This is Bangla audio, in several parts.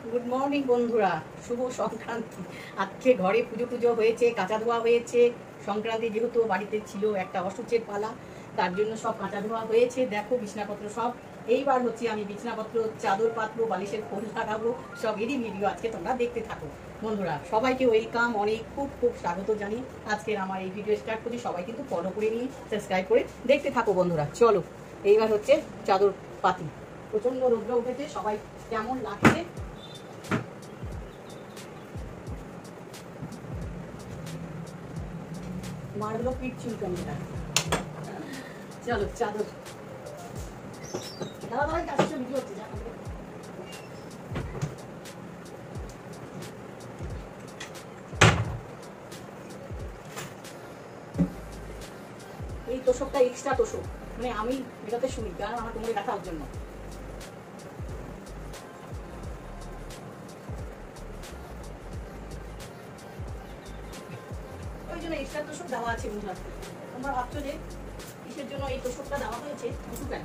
গুড মর্নিং বন্ধুরা, শুভ সংক্রান্তি। আজকে ঘরে পুজো টুজো হয়েছে, কাঁচা ধোয়া হয়েছে। সংক্রান্তি যেহেতু বাড়িতে ছিল একটা অসুচের পালা, তার জন্য সব কাঁচা ধোয়া হয়েছে। দেখো বিছনাপত্র সব, এইবার হচ্ছে আমি বিছনাপত্র, চাদর পাতবো, বালিশের খোল লাগাবো, সব এরই ভিডিও আজকে তোমরা দেখতে থাকো। বন্ধুরা সবাইকে ওয়েলকাম, অনেক খুব খুব স্বাগত জানিয়ে আজকের আমার এই ভিডিও স্টার্ট করছি। সবাই কিন্তু ফলো করে নিয়ে সাবস্ক্রাইব করে দেখতে থাকো বন্ধুরা। চলো এইবার হচ্ছে চাদর পাতি। প্রচণ্ড রৌদ্র উঠেছে, সবাই কেমন লাগছে মারগুলো পিট চুলকানিটা। চলো চাদর দাদা ভাই কাছে ভিডিও হচ্ছে। এই তোষকটা এক্সট্রা তোষক, মানে আমি এটাতে শুনি কারণ আমার কোমরে ব্যথা ওর জন্য। ওই জন্য এক্সট্রা তোষক দেওয়া আছে বন্ধুরা। তোমরা ভাবছো যে কিসের জন্য এই তোষকটা দেওয়া হয়েছে, কিছু কেন।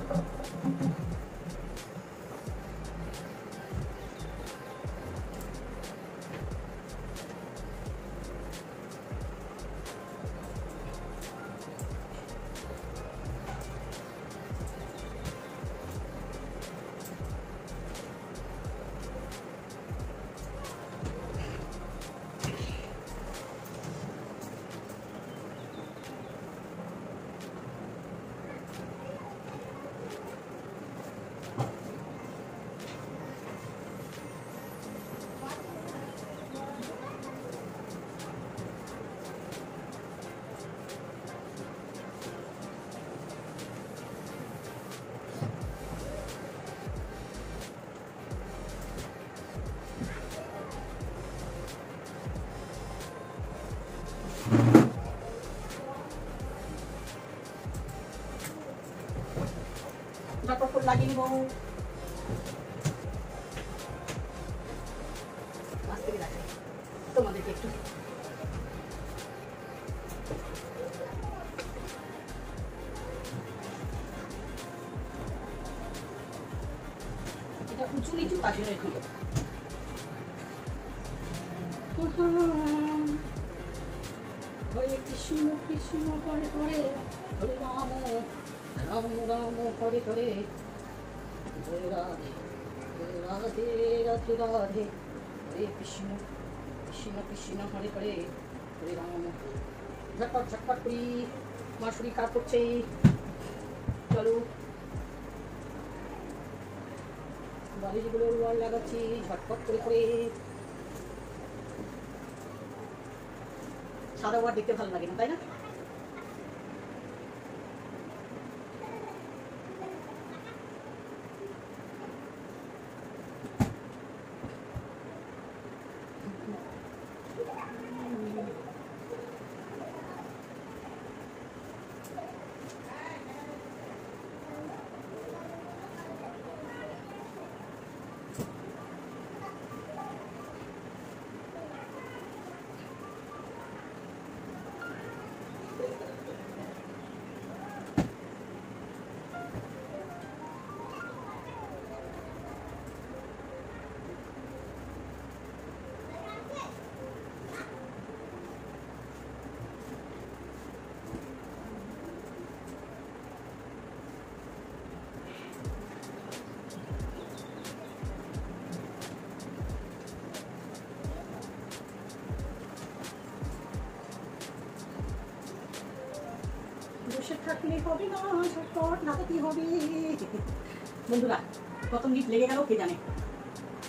ঝটপট লাগিয়ে নিব। মাছ থেকে রাখি তোমাদেরকে একটু। এটা উঁচু নিচু তার জন্য একটু হরে কৃষ্ণ কৃষ্ণ করে করে হরে রাম রাম রাম করে করে হরে রাধে রাধে রাধে রাধে হরে কৃষ্ণ কৃষ্ণ কৃষ্ণ হরে হরে হরে রাম। ঝটপট ঝটপট করি, আমার শরীর খারাপ করছে। চলো বালিশগুলো রোয়াল লাগাচ্ছি ঝটপট করে করে। সাদা ওয়ার দেখতে ভালো লাগে না, তাই না? বসে থাকলে হবে না, ঝটপট লাগাতে হবে। বন্ধুরা কত মিনিট লেগে গেল কে জানে,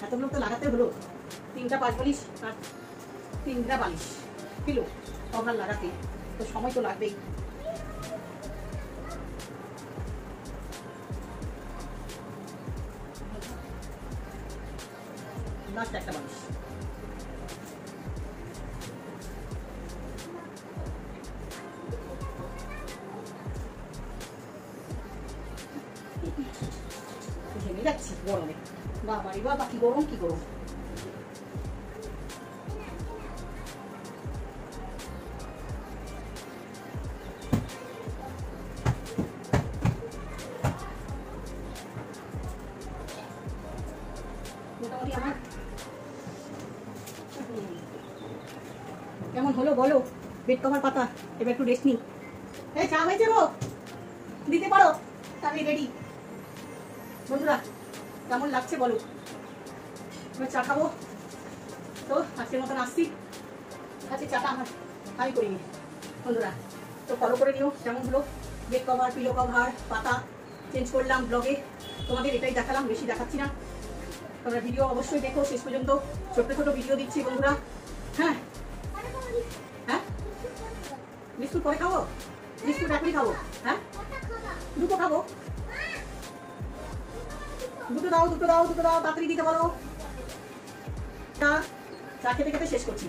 এতগুলো তো লাগাতে হলো। 3টা 5 বালিশ আর 3টা বালিশ কিলো কভার লাগাতে, তো সময় তো লাগবেই। লাস্ট একটা বালিশ। ঘেমে যাচ্ছি গরমে, বাবা রে বাবা কি গরম কি গরম। মোটামুটি আমার কেমন হলো বলো? বেড কভার পাতা, এবার একটু রেস্ট নিই। এই চা হয়েছে গো, দিতে পারো? আমি রেডি। বন্ধুরা কেমন লাগছে বলো? এবার চা খাবো। তো আজকের মতন আসছি। আজকে চাটা আমি করিনি বন্ধুরা, তো ফলো করে নিও কেমন হলো। বেড কভার, পিলো কভার, পাতা চেঞ্জ করলাম ব্লগে, তোমাদের এটাই দেখালাম, বেশি দেখাচ্ছি না। তোমরা ভিডিও অবশ্যই দেখো শেষ পর্যন্ত, ছোট্ট ছোট ভিডিও দিচ্ছি বন্ধুরা। হ্যাঁ হ্যাঁ, বিস্কুট পরে খাবো? বিস্কুট এখনই খাবো? হ্যাঁ, দুটো খাবো। দুটো দাও, দুটো দাও, দুটো দাও, তাড়াতাড়ি দিতে বলো। চা খেতে খেতে শেষ করছি।